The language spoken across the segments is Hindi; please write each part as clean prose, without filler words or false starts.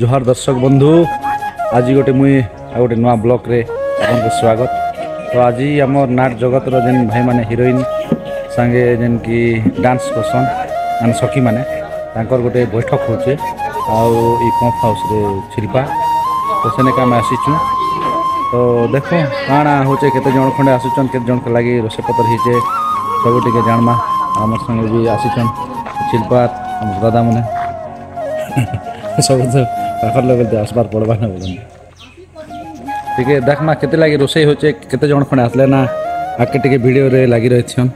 जोहार दर्शक बंधु आज गोटे मुई गोटे नुआ ब्लॉक रे आपन स्वागत। तो आज आम नाट जगत जेन भाई माने हिरोइन संगे जेन की डांस करसन मान सखी माने तांकर गोटे बैठक होचे आउ ई पंप हाउस रे छिलपा तो सेने का आसीचु। तो देखो काଣା होचे केते जण खंडे आसीचन केते जण के लागि रोसे पत्र हिचे सब टिके जानमा हमर संगे भी आसीचन छिलपा दादा माने सब पाखर लेवल आसबार पड़वा ना बोलन टिके देखमा केते लागि रोसे होचे केते जण खंडे आसले ना आके टिके वीडियो रे लागि रहछन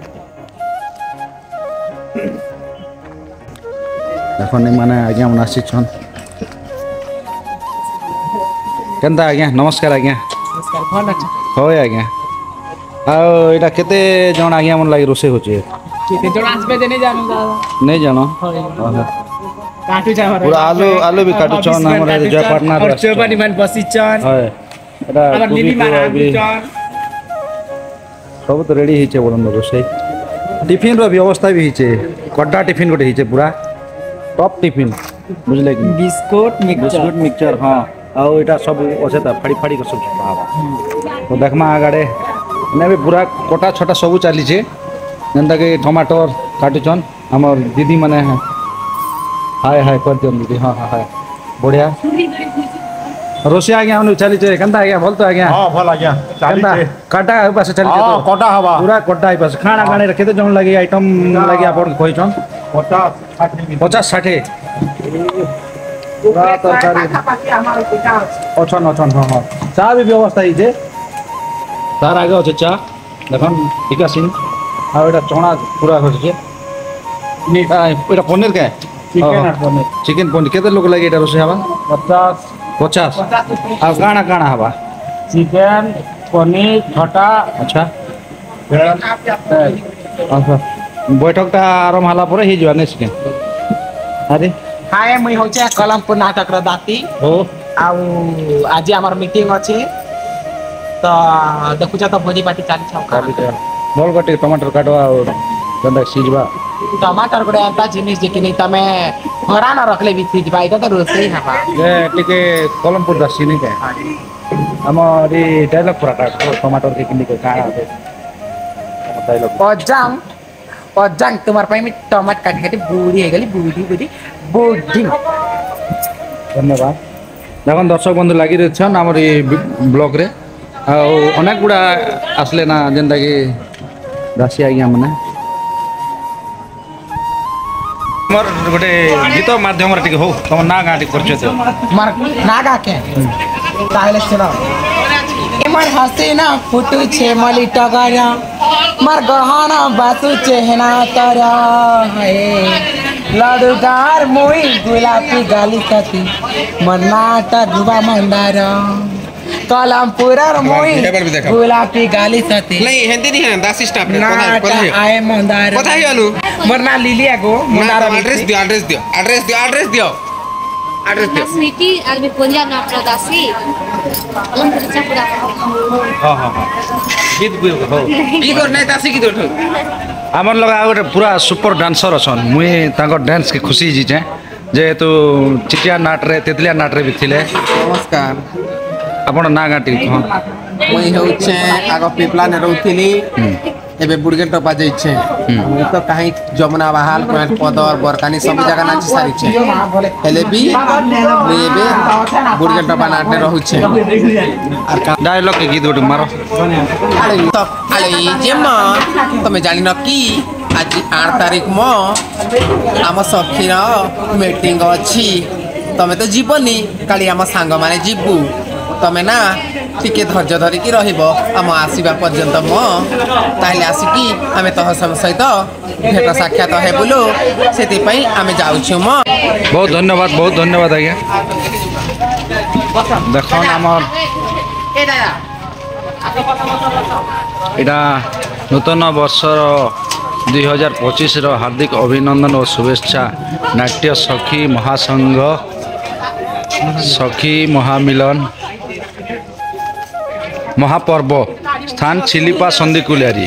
देखो नै माने आज्ञा मन आसीछन। केनता आज्ञा नमस्कार आज्ञा नमस्कार भल अछि होय आज्ञा आ एटा केते जण आज्ञा मन लागि रोसे होचे केते जण आसबे जे नै जानु दादा नै जानो काटू जा हमर पूरा आलू आलू भी काटू छन हमर जो पार्टनर और चोबनी मन बसिचन होय एटा हमर नीली मारा चन सब तो रेडी हिचे बोलन रोसे टिफिन रो व्यवस्था भी हिचे कड्डा टिफिन गोटे हिचे पूरा टॉप टिफिन बुझले कि बिस्कुट मिक्सचर हां आ एटा सब ओसे त फाड़ी फाड़ी के सब बाबा तो देखमा आगाडे ने भी पूरा कोटा छोटा सब चाली छे जंदा के टमाटर काटुचन हमर दीदी माने हाय हाय कर दियन दीदी हां हां हाय बढ़िया रोसे आज्ञा हम चली छे कंदा आज्ञा बोल तो आज्ञा हां भल आज्ञा चाली छे काटा पास चली छे हां कोटा हवा पूरा कोटा आई पास खाना खाने केते जण लागि आइटम लागि आपन कोइ छन 50 60 पूरा तरकारी अछन अछन हां हां चा भी व्यवस्था ही छे तार आगे अछि चा देखन टिका सिन आ एटा चना पूरा होछ छे नीटा एटा पनीर के चिकन पनीर केते लोग लागि एटा रोसे हवा 50 आ काना काना हवा चिकन पनीर खटा अच्छा अच्छा बैठकटा आरंभ होला परे हि जवाने सिके अरे हाय मुई होचे कलमपुर नाटक र दाती हो आउ आज हमर मीटिंग अछि तो देखु छ तो भोजी पार्टी चाली छ मोल गटे टमाटर काटवा और गंदा सीजवा टमाटर गोटे एंता जिनिस जे कि नहीं तमे हरा न रखले भी सीजवा इटा तो रोसई हवा ये टिके कलमपुर दासी नहीं के हमर ई डायलॉग पूरा काट टमाटर के किनी के काड़ा है डायलॉग पजांग तुम्हार पाई में टमाटर काट के बूढ़ी हे गली बूढ़ी धन्यवाद देखन दर्शक बंधु लागि रहछन हमर ई ब्लॉग रे आ अनेक गुडा आसले ना जेंदा कि दासी आज्ञा माने मोर गोटे गीत माध्यम रे टिके हो तुम ना गाटी करछ तो मार नागा के ताहले सुनो एमर हसीना फुटू छे मली टगरा मार गहना बासु चेहना तरा है लडुगार मोई गुलाबी गाली सती मन्नाटा दुबा मंदार कलमपुरर मोई गुलाबी गाली सती नहीं हिंदी नहीं है दासी स्टाफ रे नाटा आए मंदार पता है अनु मरना लिलिया गो मंदार एड्रेस दियो स्वीटी आज भी पंजाब ना प्रदासी कलमपुर चपुरा हां हां हां गीत गुल हो ई कर नहीं दासी की दोठ हमर लगा गोटे पूरा सुपर डांसर अछन मुई तांको डांस के खुशी जिचे जेहेतु चिटिया नाट रे तेतलिया नाट रे भी थिले नमस्कार आपण ना गाटी हां मुई होचे आगो पिपला ने रहउथिली एबे बुड़गेट टपा जाइछे मुई तो काहे जमुना बहाल पॉइंट पदर बरकानी सब जगह नाची सारी छे हेले भी मुई एबे बुड़गेट टपा नाट रे रहउछे आर डायलॉग के गीत गोटे मारो अरे जे मां तमे जानि न की आज 8 तारीख म आम सखीर मीटिंग अछि तमे तो जीवनी काली आम सांग माने जीवू तमे ना टिके धैर्य धरिकी रहिबो आम आसीबा पर्यंत म ताहले आसिकी आमे तह सब सहित भेट साक्षात हे बोलो सेति पई आमे जाउछु म बहुत धन्यवाद आज्ञा देखन हमर एटा नूतन वर्षर 2025 रो हार्दिक अभिनंदन और शुभेच्छा नाट्य सखी महासंघ सखी महामिलन महापर्व स्थान छिलिपा संदीकुलियारी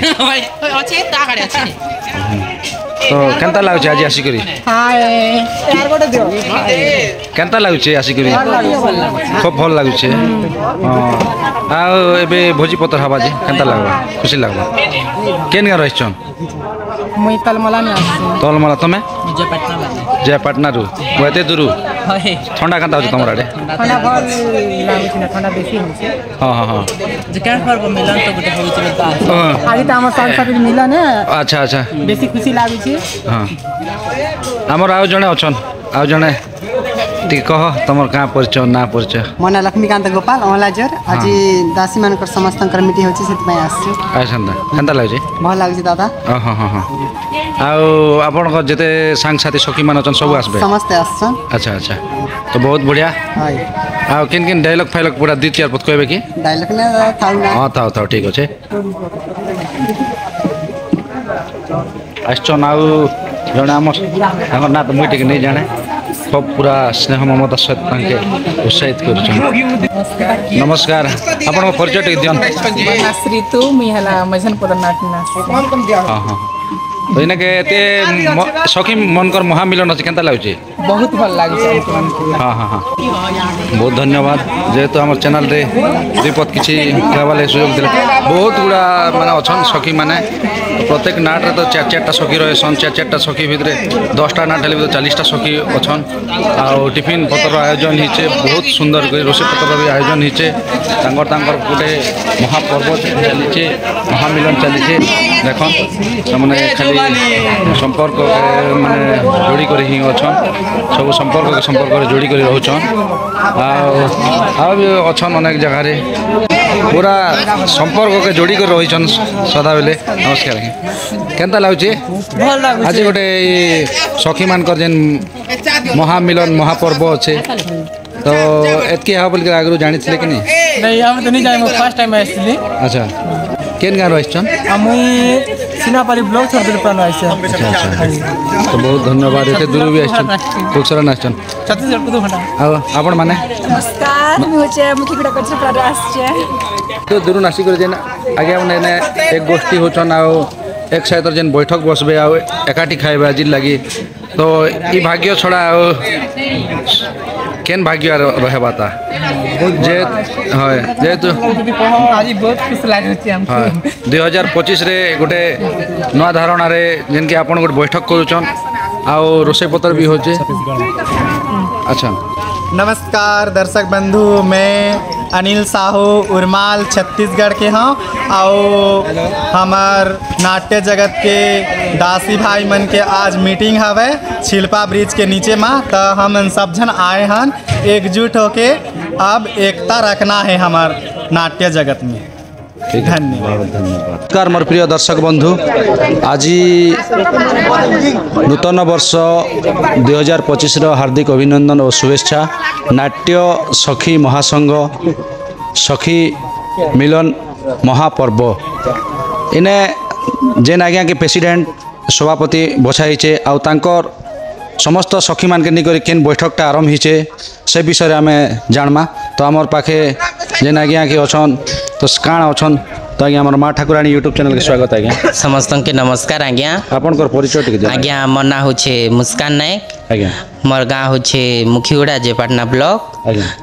तो केनता लागुचे आज आसिकरी केनता लागुचे आसिकरी खूब भल लागुचे हाँ आबे भोजी पतर हवा जे केनता लागबा खुशी लागबा केन गाँव रहिछन मुई तलमला में तलमला तमे जयपाटना रु एते दूर ठंडा केनता होचे तमर आडे ठंडा भल लागुछि ना ठंडा बेसी होछि हाँ हाँ हाँ जे केन पर्व मिलन तो गोटे होछि बता आदि त हमर साथ साथ मिलन है अच्छा अच्छा बेसी खुशी लागुछि हाँ आमर आउ जने अछन आउ जने टी कह तमर कहाँ परिचय ना परिचय मना लक्ष्मीकांत गोपाल अहलाजर आज दासी मानकर समस्तंकर मिटी होछि सेत आसछु आसंता केनता लागुचे भल लागुछि दादा हाँ हाँ हाँ हाँ आउ आपण को जेते सांग साथी सखी मान अछन सब आसबे समस्त आछन अच्छा अच्छा तो बहुत बढ़िया हाय आउ किन किन डायलॉग फाइलॉग पूरा दी चार पत कहबे की डायलॉग ने थाउ ना हाँ थाओ थाओ ठीक अच्छे आसचन आउ जड़े आम ना तो मुझे नहीं जाने सब पूरा स्नेह ममता सहित तांके उत्साहित कर नमस्कार आपण परिचय टे दियन श्री तू मी हला मजन पदनाटना हाँ हाँ तो इनके एते सखी मनकर महामिलन अच्छे केनता लागुचे बहुत भल लागुछि हाँ हाँ हाँ बहुत धन्यवाद जेहेतु आम चैनल रे दुईपद किसी कहवाले सुयोग दिले बहुत गुड़ा माने अच्छन सखी माने प्रत्येक नाट रे तो चार चारटा सखी रहे सन चार चारटा सखी भितरे 10टा नाट हेले 40टा सखी अच्छन आ टिफिन पतर आयोजन हिचे बहुत सुंदर कर रोसे पतर भी आयोजन हिचे तांकर गोटे महापर्व चलीचे महामिलन चलीचे देखन माने खाली संपर्क माने जोड़ी कर ही अच्छन सब संपर्क जोड़ी कर रोचन आ भी अच्छन अनेक जगह रे पूरा संपर्क के जोड़ी कर रही सदा बेले नमस्कार केनता लागुचे आज गोटे सखी मानकर जेन महामिलन महापर्व अच्छे तो एतकी हाँ बोल आगु जानी कि नहीं हम तो नहीं जाए फर्स्ट टाइम आइसली अच्छा केन गाँव रहिछन मुई सिनापाली ब्लॉक छरदुल पर आइसे अच्छा अच्छा तो बहुत धन्यवाद एते दूर भी आइछन कुकसरन आइछन छत्तीसगढ़ को 2 घंटा आ आपण माने नमस्कार मी होचे मुखीगुडा कचरा पर आसचे तो दूर नासी कर जेना आगे हमने एक गोष्ठी होचन आ एक साथ जेन बैठक बसबे आ एकाठी खाइबे आज लगी तो ई भाग्य छड़ा केन भाग्य रहबा ता जे हाय जेतु आज बहुत खुश लागुछि हम 2025 रे गोटे नवा धारणा रे जेन के आपण गोटे बैठक करूचन आ रोसे पत्र भी होचे अच्छा नमस्कार दर्शक बंधु मैं अनिल साहू उर्माल छत्तीसगढ़ के हाँ और हमार नाट्य जगत के दासी भाई मन के आज मीटिंग हवे छिलपा ब्रिज के नीचे में तो हम सब जन आए हन एकजुट होके अब एकता रखना है हमार नाट्य जगत में धन्यवाद नमस्कार मोर प्रिय दर्शक बंधु आज नूतन वर्ष 2025 हार्दिक अभिनंदन और शुभेच्छा नाट्य सखी महासंघ सखी मिलन महापर्व इने जेन आज्ञा के प्रेसिडेंट सभापति बछाइचे आउ तांकर समस्त सखी मान के निकर केन बैठकटा आरंभ हिचे से विषय आम जानमा तो आमर पाखे जेन आज्ञा के अच्छन तो काण अच्छन तो आज्ञा आम माँ ठाकुराणी यूट्यूब चैनल के स्वागत आज्ञा समस्त के नमस्कार आज्ञा आपनकर परिचय टिके आज्ञा मोर ना होचे मुस्कान नायक आज्ञा मोर गाँव होचे मुखीगुड़ा जयपाटना ब्लॉक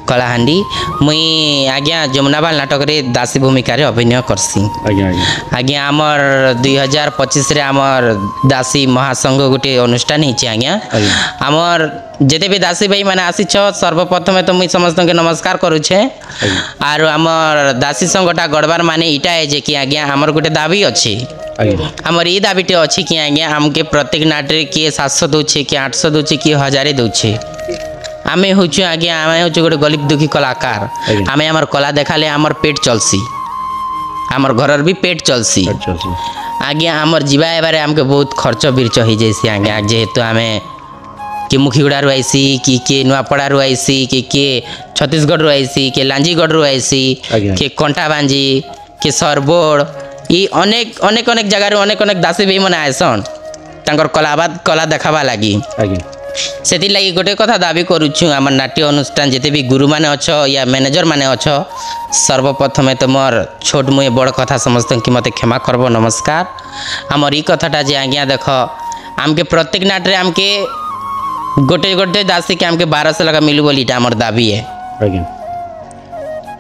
कलाहांडी मुई आज्ञा जमुनाबाल नाटक रे दासी भूमिका रे अभिनय करसी आज्ञा आज्ञा आमर 2025 रे आमर दासी महासंघ गोटे अनुष्ठान हिचे आज्ञा आमर जेते भी दासी भाई माने आसी छ सर्वप्रथमे तो मुई समस्त के नमस्कार करूछे आर आमर दासी संघटा गड़बार माने इटा है जे कि आज्ञा आमर गोटे दाबी अछि आमर ई दाबीटे अछि कि आज्ञा हमके प्रत्येक नाटरे किए 700 दउछे कि 800 दउछे कि 1000 दउछे आमे होछु आज्ञा आमे होछु गोटे गरीब दुखी कलाकार आमे हमर कला देखाले हमर पेट चलसी हमर घरर भी पेट चलसी आज्ञा हमर जीवा एबारे हमके बहुत खर्च बिरच हो जैसी आज्ञा जेहेतु आमे कि मुखीगुड़ा आईसी कि के नुआपड़ा आईसी कि छत्तीसगढ़ आईसी कि लांजीगढ़ आईसी कि कंटाबांजी कि सरबोड़ ये अनेक अनेक अनेक जगह अनेक अनेक दासी भाई मैंने आएसन तांकर कला देखाबा लगी से लगी गोटे कथा दाबी करुछु आम नाट्य अनुष्ठान जिते भी गुरु माने अच्छ या मैनेजर माने अच्छ सर्वप्रथमे तो मोर छोट मुए बड़ कथा समस्त कि मते क्षमा करब नमस्कार आमर ई कथाटा जे आज्ञा देख आमके प्रत्येक नाट रे आमके गोटे गोटे दासी के आमके 1200 लगा मिलू बोली इटा हमर दाबी है आज्ञा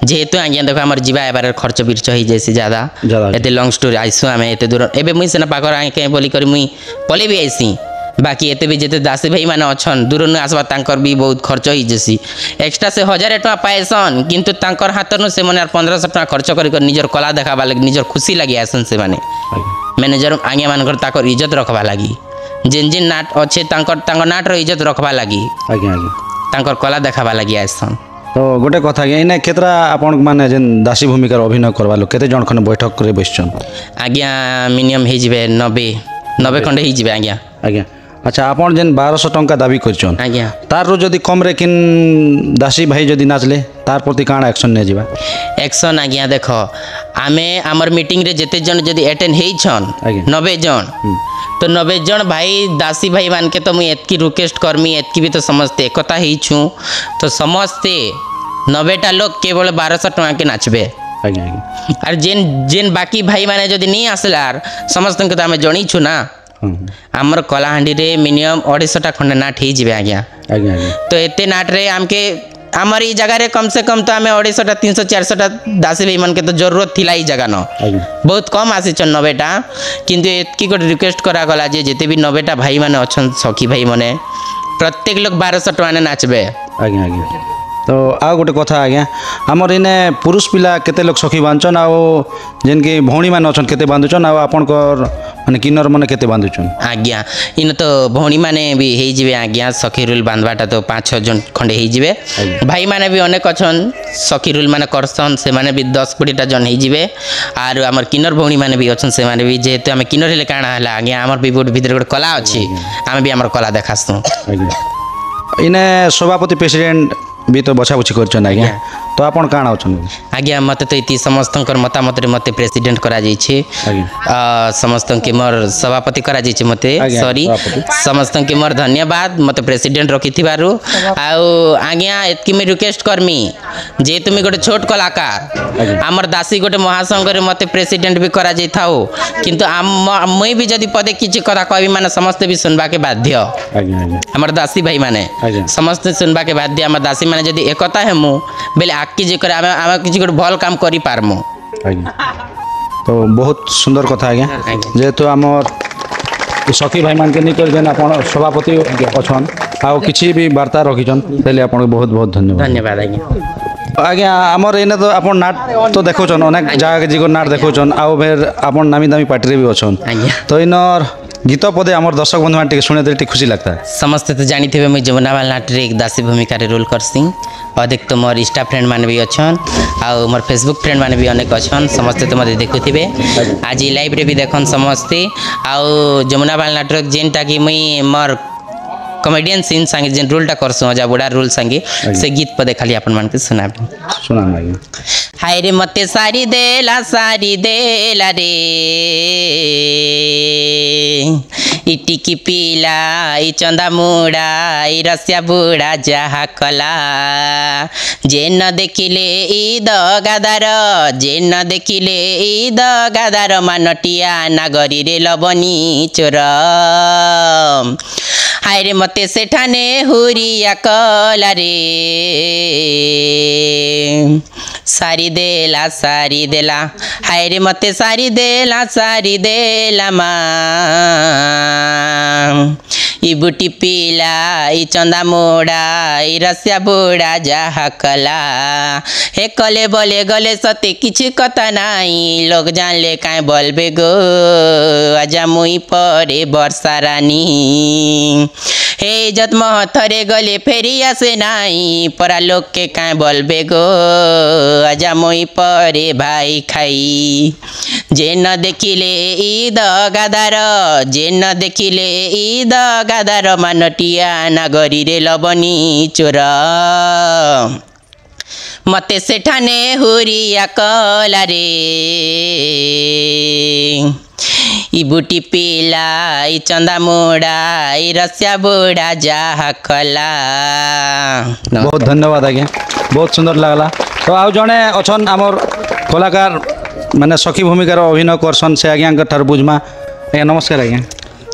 जेहेतु आज्ञा देखो हमर जीवा एबार खर्च बिर्च हो जैसे ज्यादा ज्यादा। एते लॉन्ग स्टोरी आइसु आमे एते दूर एबे मुई सेना पाकर आके बोली करी मुई पले भी आइसी बाकी एते भी जेते दासी भाई माने अछन दूर न आसबा तांकर भी बहुत खर्च हो जैसी एक्स्ट्रा से 1000 टका पाएसन किंतु तांकर हाथर से माने 1500 टका खर्च कर निजर कला देखाबा लगी निजर खुशी लगी आसन से माने मैनेजर आज्ञा मानकर ताकर इज्जत रखबा लगी जेन जेन नाट अच्छे तांकर नाट रो इज्जत रखबा लगी आज्ञा आज्ञा तांकर कला देखाबा लगी आसन तो गोटे कथा आज्ञा इने केतरा आपण माने जेन दासी भूमिकार अभिनय करवा लो केते जण खने बैठक करे बसछन आज्ञा मिनिमम हे जिवे 90 खंडे हे जिवे आज्ञा आज्ञा अच्छा आपण जेन 1200 टंका दाबी करछन आज्ञा तार रो जदी कम रे किन दासी भाई जदी नाचले तार प्रति काण एक्शन ने जीवा एक्शन आज्ञा देखो आमे हमर मीटिंग रे जते जन जदी अटेंड हेइ छन आज्ञा। 90 जन तो 90 जन भाई दासी भाई मान के तो मुई एतकी रिक्वेस्ट करमी एतकी भी तो समझते एकता हेइ छु तो समझते 90टा लोग केवल 1200 टका के नाचबे आज्ञा आज्ञा और जेन जेन बाकी भाई माने जदी नहीं आसलार समस्त के तो आमे जणी छु ना हमर कलाहांडी रे मिनिमम 250टा खंडे नाट हेइ जिवे आज्ञा आज्ञा आज्ञा तो एते नाट रे आमके आमर ई जगह रे कम से कम तो आमे 250टा 300 400टा दासी भाई मन के तो जरूरत थिला ई जगह न आज्ञा बहुत कम आसी छन 90टा किंतु एतकी को रिक्वेस्ट करा गला जे जेते भी 90टा भाई माने अछन सखी भाई माने प्रत्येक लोग 1200 टका ने नाचबे आज्ञा आज्ञा तो आ गोटे कथा आज्ञा हमर इने पुरुष पिला केते लोग सखी बांधछन आ जेन के भौणी मान अछन केते बांधुछन आ आपनकर माने किन्नर माने केते बांधुछन आज्ञा इन तो भौणी माने भी हेइ जिवे आज्ञा सखी रूल बांधवाटा तो 5-6 जन खंडे हेइ जिवे भाई माने भी अनेक अछन सखी रूल माने करसन से माने भी 10-20टा जन हेइ जिवे आर हमर किन्नर भौणी माने भी अछन से माने भी जेते हमें किन्नर हेले काणा हला आज्ञा हमर भी बहुत भीतर गोटे कला अछि हमें भी हमर कला देखासु आज्ञा इने सभापति प्रेसिडेंट भी तो बछा बुछी करछन आज्ञा तो आपण काण अछन आज्ञा मते तो इति समस्तंकर मतामत रे मते प्रेसिडेंट करा जाई छे समस्तन के मोर सभापति करा जाई छे मते आज्ञा, सॉरी सभापति। समस्तन के मोर धन्यवाद मते प्रेसिडेंट रखिथिबारु आउ आज्ञा एतकी मी रिक्वेस्ट करमी जे तुमी गोटे छोट कलाकार हमर दासी गोटे महासंघ रे मते प्रेसिडेंट भी करा जाई थाओ किंतु मई भी जदी पदे किछि कथा कहबी माने समस्त भी सुनबा के बाध्य आज्ञा आज्ञा हमर दासी भाई माने आज्ञा। समस्त सुनबा के बाध्य हमर दासी माने जदी एकता हेमु बेले आकी जे करे आमे किछि गोटे भल काम करि पारमु आज्ञा तो बहुत सुंदर कथा आज्ञा आज्ञा। जेहेतु आमर सखी भाई मान के निकर जेन आपण सभापति अछन आ किछि भी वार्ता रखिछन पहले आपण बहुत बहुत धन्यवाद धन्यवाद आज्ञा आज्ञा आमर एने तो आपण नाट तो देखोछन अनेक जगह के जिगो नाट देखोछन आउ फेर आपण नामी दामी पार्टी रे भी अछन आज्ञा तो इनर गीत पदे आमर दर्शक बंधु मान टिके सुने दे टिके खुशी लगता है समस्त तो जानी थे मुझे जमुनावाल नाट रे एक दासी भूमिका रे रोल करसी अधिक तो मोर इंस्टा फ्रेंड मान भी अछन आ मोर फेसबुक फ्रेंड मान भी अनेक अछन समस्त तो मते देखुथिबे आज ई लाइव रे भी देखन समस्ते आ जमुनावाल नाट रे जेनटा कि मुई मोर कॉमेडियन सीन संगे जेन रोलटा करसु जा बड़ा रोल संगे से गीत पदे खाली अपन मान के सुनाबे सुना आज्ञा हाय रे मते सारी देला रे इटी की पीला ई चंदा मुड़ा ई रसिया बुड़ा जहा कला जे न देखिले ई दगादार जे न देखिले ई दगादार मानटिया नागरी रे लबनी चोर हाय रे मते सेठाने हुरिया कला रे सारी देला हाय रे मते सारी देला मा ई बुटी पीला ई चंदा मोड़ा ई रसिया बुड़ा जहा कला हे कले बोले गले सते किछि कथा नाई लोग जानले काए बोलबे गो आजा मुई परे वर्षा रानी हे इज्जत महथरे गले फेरी आसे नाई परा लोग के काए बोलबे गो आजा मुई परे भाई खाई जे न देखिले ई दगादार जे न देखिले ई दगादार मानटिया नागरी रे लबनी चोर मते सेठाने हुरिया कला रे ई बुटी पीला ई चंदा मोड़ा ई रसिया बुड़ा जहा कला बहुत धन्यवाद आज्ञा बहुत सुंदर लगला तो आउ जने अछन आमर कलाकार माने सखी भूमिकार अभिनय करसन से आज्ञा ठार बुझमा आज्ञा नमस्कार आज्ञा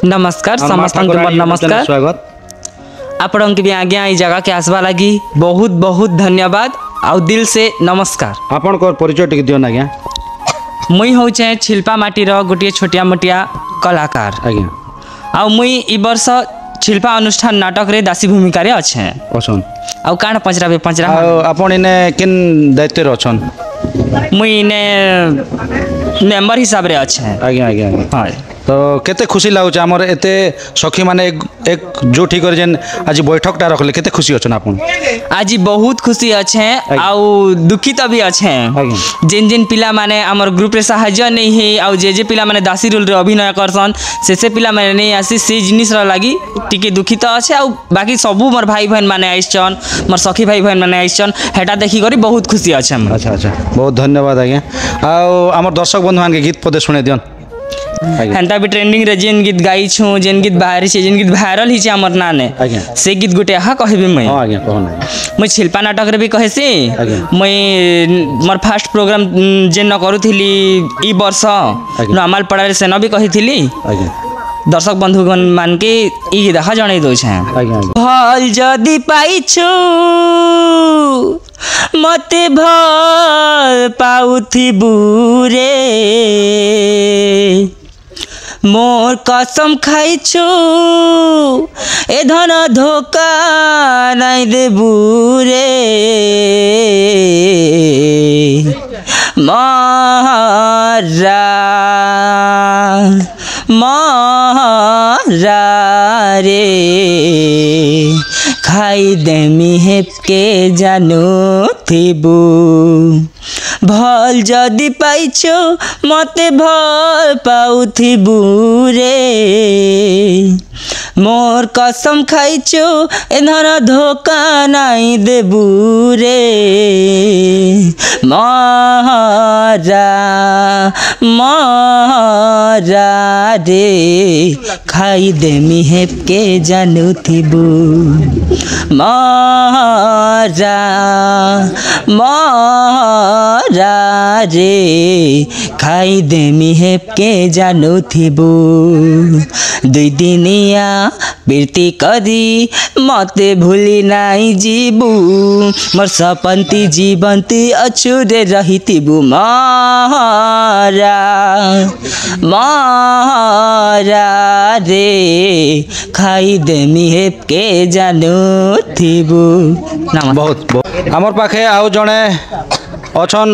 नमस्कार समस्त नमस्कार स्वागत आपण के भी आज्ञा ई जगह के आसवा लगी बहुत बहुत धन्यवाद आउ दिल से नमस्कार। आपण को परिचय टिक दियो ना आज्ञा। मुई होचे छिल्पा माटी रो गोटे छोटिया मोटिया कलाकार आज्ञा आउ मुई ई वर्ष छिल्पा अनुष्ठान नाटक रे दासी भूमिका रे अच्छे पसंद आउ काण पंचरा आपण इने किन दायित्व रे अछन। मुई इने मेंबर हिसाब रे अच्छे आज्ञा आज्ञा हां तो केते खुशी लागुच हमर एते सखी माने एक जो ठीक कर जेन आज बैठकटा रखले केते खुशी अछन आपण। आज बहुत खुशी अच्छे आउ दुखित भी अच्छे जिन जिन पिला माने हमर ग्रुप रे सहायता नहीं है आउ जे पिला माने दासी रोल रे अभिनय करसन से पिला माने नहीं आसी से जिनिस रा लागी टिके दुखित अच्छे आउ बाकी सबू मोर भाई बहन माने आइछन मोर सखी भाई बहन माने आइछन हेटा देखि करी बहुत खुशी अच्छे। अच्छा अच्छा बहुत धन्यवाद आज्ञा। आउ हमर दर्शक बंधु मान के गीत पदे सुने दियन। हेंता भी ट्रेंडिंग रे जेन गीत गाई छु जेन गीत बाहर छे जेन गीत वायरल ही छे हमर नाने से गीत गुटे हा कहबे मैं। हां आज्ञा कहन मैं छिल्पा नाटक रे भी कहेसी मैं मोर फर्स्ट प्रोग्राम जेन न करूथिली ई वर्ष नमाल पड़ा रे सेना भी कहिथिली दर्शक बंधु मान के ई देखा जणै दो छे भल जदी पाइछु मते भल पाउथि बुरे मोर कसम खाइछु ए धन धोखा नाइ देबु रे मारा रे खाई देमी हेपके जानु थिबु भल जदि पाइछु मते भल पाउथिबु रे मोर कसम खाइछु एधर धोखा नाइ देबु रे मारा रे खाई देमी हेपके जानु थिबु मारा रे खाई देमी हेपके जानु थिबु दुई दिनिया बिरती कदी मते भूली नाई जीबू मोर सपंती जीवंती अछुरे रहिथिबु मारा रे खाई देमी हेपके जानु थिबु। बहुत हमर पाखे आउ जणे अछन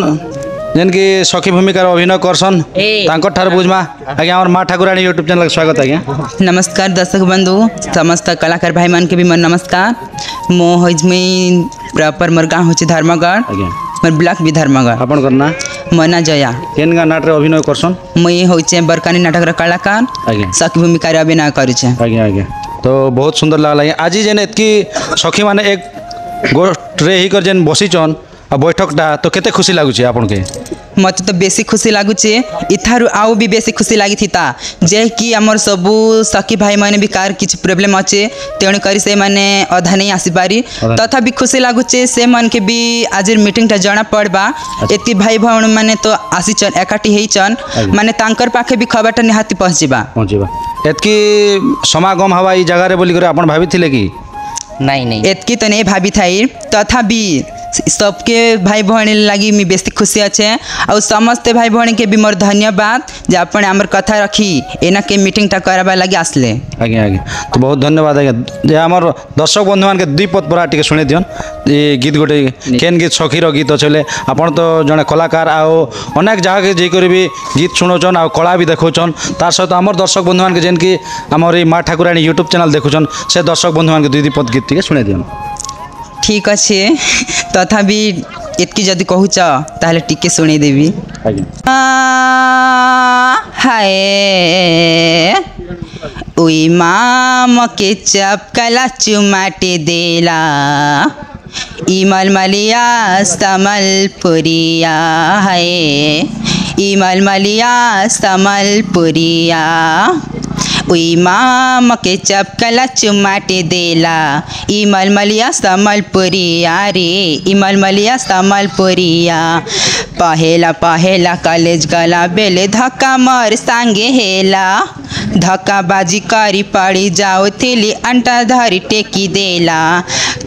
जेन की सखी भूमिका अभिनय करसन तांकर ठार बुझमा आज्ञा हमर मां ठाकुरानी यूट्यूब चैनल स्वागत आज्ञा। नमस्कार दर्शक बंधु समस्त कलाकार भाई मान के भी मन नमस्कार मो होजमी प्रॉपर मोर गाँव होची धर्मगढ़ मोर ब्लॉक भी धर्मगढ़ अपन करना मना जया केन गा नाटक अभिनय करसन मुई होचे बरकानी नाटक रा कलाकार सखी भूमिका रे अभिनय करिछे आज्ञा आज्ञा। तो बहुत सुंदर लागला आज जेन एतकी सखी माने एक गोष्ठ रे ही कर जेन बसिचन आ बैठकटा तो केते खुशी लागुची आपन के मत तो बेसी खुशी लागुचे इथारु आउ भी बेसी खुशी लागी थिता जे कि हमर सबु सखी भाई माने भी कार किछ प्रॉब्लम अच्छे तेणु करी से माने अधा नहीं आसी पारी तथा भी खुशी लागुचे से मन के भी आज मीटिंग ता जणा पड़बा एति भाई भौण माने तो आसीचन एकाठी हेचन माने तांकर पाखे भी खबरटा निहाती पहुंचीबा एतकी समागम हवा ई जगह रे बोली करे आपन भाभी थिले कि नहीं एतकी तो नहीं भाभी थाई तथा भी सबके भाई भौणी लगी मी बेसी खुशी अच्छे और समस्त भाई भौणी के भी मोर धन्यवाद जे आपण हमर कथा रखी एना के मीटिंग टा करबा लगी आसले आगे आगे। तो बहुत धन्यवाद आगे जे हमर दर्शक बंधु मान के दीपत परा टिके सुने दियन ये गीत गोटे केन गीत सखी रो गीत चले आपण तो जने कलाकार आ अनेक जगह के जे करी भी गीत सुनोचन आ कला भी देखोचन तार सहित हमर दर्शक बंधु मान के जेन की हमर मां ठाकुरानी यूट्यूब चैनल देखोचन से दर्शक बंधु मान के दीपत गीत टिके सुने दियन। ठीक अच्छे तथा भी इतकी जदि कहूच ताहले टिके सुने देवी हाय उई माम के चपकला चुमाटे देला इमल मलिया समल पुरिया है इमल मलिया समल पुरिया उई माम के चपकला चुमाटे देला इमल मलिया समलपुरिया रे इमल मलिया समलपुरिया पहेला पहेला कॉलेज गला बेले धक्का मर सांगे हेला धक्काबाजी करी पड़ी जाओ थिली अंटा धरी टेकी देला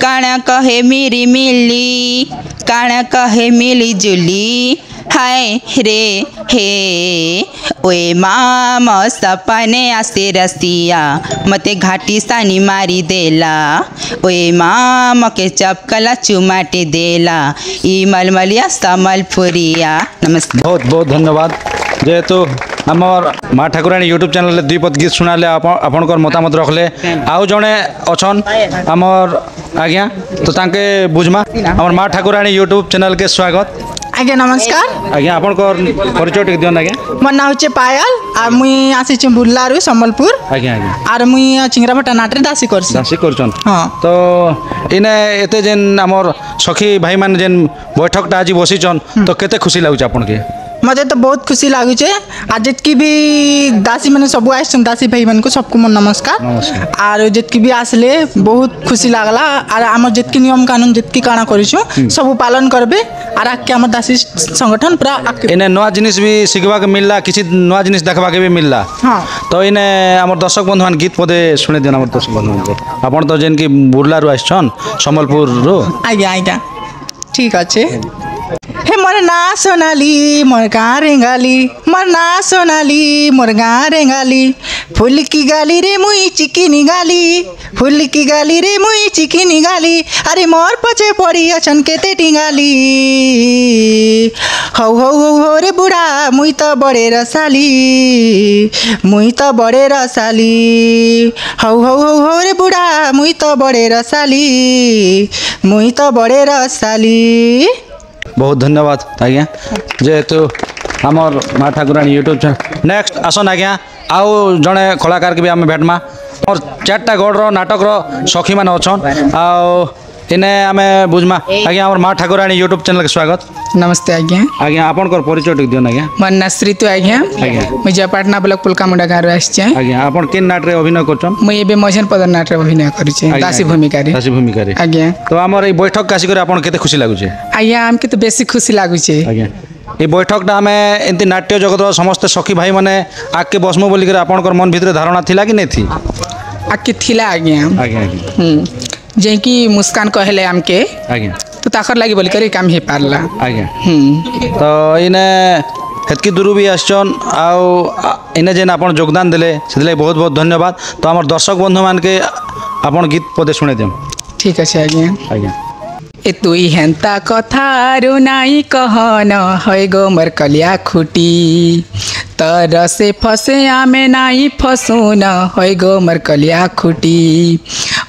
काना कहे मेरी मिली काना कहे मिली जुली हाय रे हे ओए माम सपने आसे रसिया मते घाटी सानी मारी देला ओए माम के चपकला चुमाटे देला ई मलमलिया समलपुरिया। नमस्कार। बहुत बहुत धन्यवाद। जेहेतु आमर माँ ठाकुराणी यूट्यूब चैनल दुई पद गीत शुणाले आपणकर मतामत रखले आउ जड़े अच्छन आमर आज्ञा तो तांके बुझमा आमर माँ ठाकुराणी यूट्यूब चैनल के स्वागत। आज्ञा नमस्कार। आज्ञा आपणकर परिचय टिक दियन आज्ञा। मोर ना होचे पायल आ मुई आसी बुल्लारु संबलपुर। आज्ञा आज्ञा आर मुई चिंगराभटा नाटरे दासी करसी। दासी करछन। हां तो इने एते जेन आमर सखी भाई मान जेन बैठकटा आज बसिछन तो केते खुशी लागुछ आपन के? मजे तो बहुत खुशी लागुचे आज जितकी भी दासी मैंने सब आसन दासी भाई मन को सबको मन नमस्कार और जितकी भी आसले बहुत खुशी लागला और आम जितकी नियम कानून जितकी काना करिछु सब पालन करबे और आके हमर दासी संगठन पूरा इने नवा जिनिस भी सिखबा के मिलला किछि नवा जिनिस देखबा के भी मिलला। हां तो इने हमर दर्शक बंधुमान गीत पदे सुने देन हमर दर्शक बंधुमान को आपन तो जेन की बुरलारु आछन संबलपुर रो। आज्ञा आज्ञा ठीक अच्छे। हे मोर ना सोनाली मोर गाँ रेंगाली मोर ना सोनाली मोर गाँ रेंगाली फूल की गाली रे मुई चिकी निगाली फूल की गाली रे मुई चिकी निगाली अरे मोर पचे पड़ी अचन केते टिंगाली हौ हौ हौ हो रे बुढ़ा मुई तो बड़े रसाली मुई तो बड़े रसाली हौ हौ हौ हो रे बुढ़ा मुई तो बड़े रसाली मुई तो बड़े रसाली। बहुत धन्यवाद आज्ञा। जेहेतु आमर माँ ठाकुराणी यूट्यूब चैनल नेक्स्ट आसन आज्ञा आउ जड़े कलाकार के भी आम भेटमा और 4टा गढ़ नाटक सखी मान अच्छन आउ इने आम बुझमा आज्ञा आमर माँ ठाकुराणी यूट्यूब चैनल के स्वागत। नमस्ते आज्ञा। आज्ञा आपनकर परिचय टिक दियन आज्ञा। मोर ना श्रीतु आज्ञा। आज्ञा मुई जयपाटना ब्लॉक पुलकामुंडा गाँव आछे। आज्ञा आपन किन नाट रे अभिनय करछन? मुई एबे मझन पद नाट रे अभिनय करिछे दासी भूमिका रे। दासी भूमिका रे आज्ञा। तो हमर ए बैठक कासी करे आपन केते खुशी लागुचे? आज्ञा हमके तो बेसी खुशी लागुचे। आज्ञा ये बैठकटा आम एमती नाट्य जगत समस्त सखी भाई मैंने आके बसमु बोलिक आपनकर मन भितर धारणा थिला कि नहीं थी? आके थिला आज्ञा। आज्ञा आज्ञा जे कि मुस्कान कहले हमके आज्ञा तो ताकर लागि बोली करे काम हे पारला। आज्ञा तो इने हेतकी दूर भी आछन आउ इने जेन आपन योगदान देले सेले बहुत बहुत धन्यवाद। तो हमर दर्शक बंधु मान के आपन गीत पदे सुने देम। ठीक আছে आज्ञा। आज्ञा ए तुई हेंता कथारु नाई कहन है गो मोर कलिया खुटी तर से फसे आमे नाई फसुन है गो मोर कलिया खुटी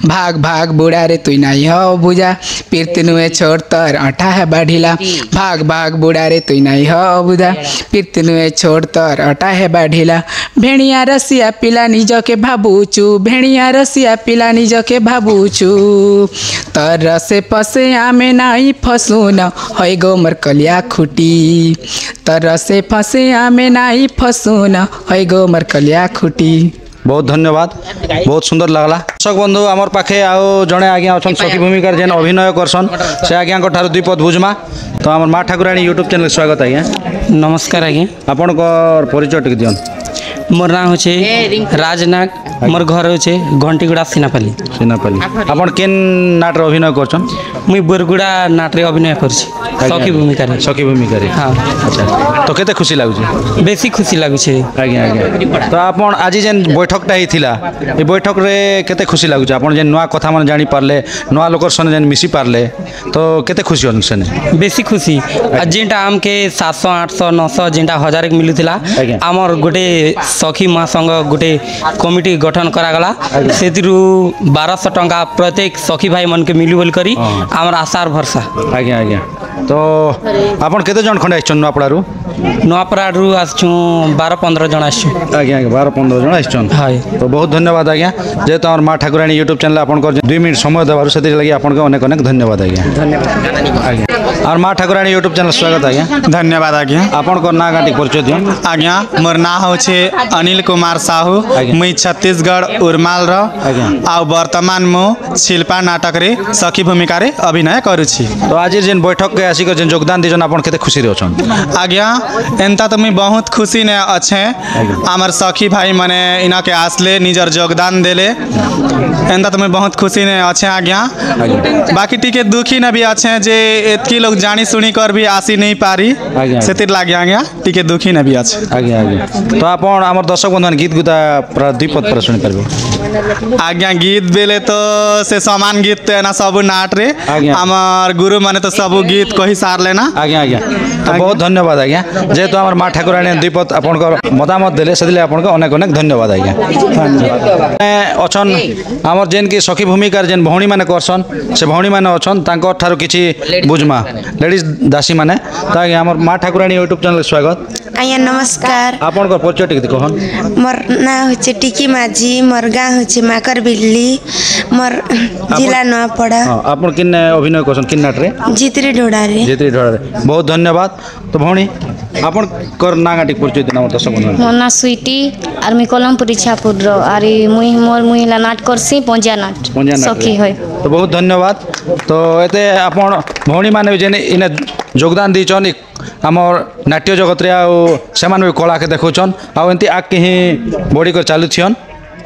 भाग भाग बुढ़ा रे तुई नाई हो बुझा पीर्तनुए छोड़ तर अठा है बाढ़िला भाग भाग बुढ़ा रे तुई नाई हो बुझा पीर्तनुए छोड़ तर अठा है बाढ़िला भेड़िया रसिया पिला निज के भाबूचू भेड़िया रसिया पिला निज के भाबूचू तर से फसे आमे नाई फसुन है गो मोर कलिया खुटी तर से फसे आमे नाई फसुन है गो मोर कलिया खुटी। बहुत धन्यवाद बहुत सुंदर लगला। दर्शक बंधु आमर पाखे आओ जड़े आज्ञा अच्छा सखी भूमिका जेन अभिनय करसन से आज्ञा ठार दुई पद बुझमा। तो आम माँ ठाकुराणी यूट्यूब चैनल स्वागत आज्ञा। नमस्कार आज्ञा। आपन परिचय टिक दियन। मोर नाम होचे राजनाग मोर घर होचे घंटीगुड़ा सीनापाली। सीनापाली आपन केन नाट रे अभिनय करछन? मुई बरगुड़ा नाट रे अभिनय करछि सखी भूमिका रे। सखी भूमिका रे हां अच्छा तो केते खुशी लागुचे? बेसी खुशी लागुचे। आज्ञा आज्ञा तो आपन आज जेन बैठकटा हिथिला ए बैठक रे केते खुशी लागुचे? आपन जेन नवा कथा मन जानि पारले नवा लोकर सन जेन मिसी पारले तो केते खुशी होनसने? बेसी खुशी आ जेंटा आम के 700 800 900 जेंटा 1000 के मिलुथिला हमर गोटे सखी माँ संग गोटे कमिटी गठन करागला सेतिरु 1200 टंका प्रत्येक सखी भाई मन के मिलु बोल करी हमर आशार भरसा। आज्ञा आज्ञा तो आपन केते जन खंड आछन नवापड़ारु? नवापड़ारु आछु 12 15 जन आछु। आज्ञा 12 15 जन आछन। हाय तो बहुत धन्यवाद आज्ञा जेतो हमर माँ ठाकुराणी यूट्यूब चैनल आपन को 2 मिनट समय देबारु सेति लागि आपन को अनेक अनेक धन्यवाद आज्ञा। धन्यवाद आज्ञा। और माँ ठाकुराणी यूट्यूब चैनल स्वागत आज्ञा। धन्यवाद आज्ञा। आपन को ना गाटी परिचय दियन। आज्ञा मोर ना होचे अनिल कुमार साहू मुई छत्तीसगढ़ उर्माल रो आ वर्तमान मो शिल्पा नाटक रे सखी भूमिका रे अभिनय करूछि। तो आज जेन बैठक के आसी जेन योगदान दिजन आपन केते खुशी रे अछन? आज्ञा एंता तो मैं बहुत खुशी ने अच्छे आमर सखी भाई मने इना के आसले निजर योगदान देले एंता तो मैं बहुत खुशी ने अच्छे आज्ञा बाकी टिके दुखी ने भी अच्छे जे एतकी लोग जानी सुनी कर भी आसी नहीं पारी सेतिर लागे आज्ञा टिके दुखी ने भी अच्छे आज्ञा आज्ञा तो आपण आमर दर्शक बंधु गीत गुता द्विपद पर सुनि परबे आज्ञा गीत बेले तो से समान गीत तो ना सब नाट रे आमर गुरु माने तो सब गीत कही सार लेना आज्ञा आज्ञा तो बहुत धन्यवाद आज्ञा जेहेतु आमर माँ ठाकुराणी द्विपद आपनकर मतामत देले सेदिले आपनको अनेक अनेक धन्यवाद आज्ञा अछन आमर जेन की सखी भूमिकार जेन भौणी माने करसन से भौणी माने अछन तांकर ठारो किछि बुझमा लेडीज दासी माने तो आज्ञा आमर माँ ठाकुराणी यूट्यूब चैनल स्वागत आज्ञा नमस्कार आपनकर परिचय टिक कहन मोर ना होचे टिकी माझी मोर गाँ होचे माकर बिल्ली मोर जिला नपड़ा आपन किन अभिनय करसन किन नाट रे जितरी ढोड़ा रे बहुत धन्यवाद तो भौणी आपन कर नागा टिक परिचय देना दर्शक बंधु मोर ना स्वीटी आर मी कोलमपुर इच्छापुर रो आर मुई मोर मुहिला नाट करसी पंजा नाट सखी होय तो बहुत धन्यवाद तो एते आपन भौणी माने जेने इने योगदान दीचन आमर नाट्य जगत रे आ सेमान भी कला के देखौछन आ एंती आके ही बॉडी कर चालू छियन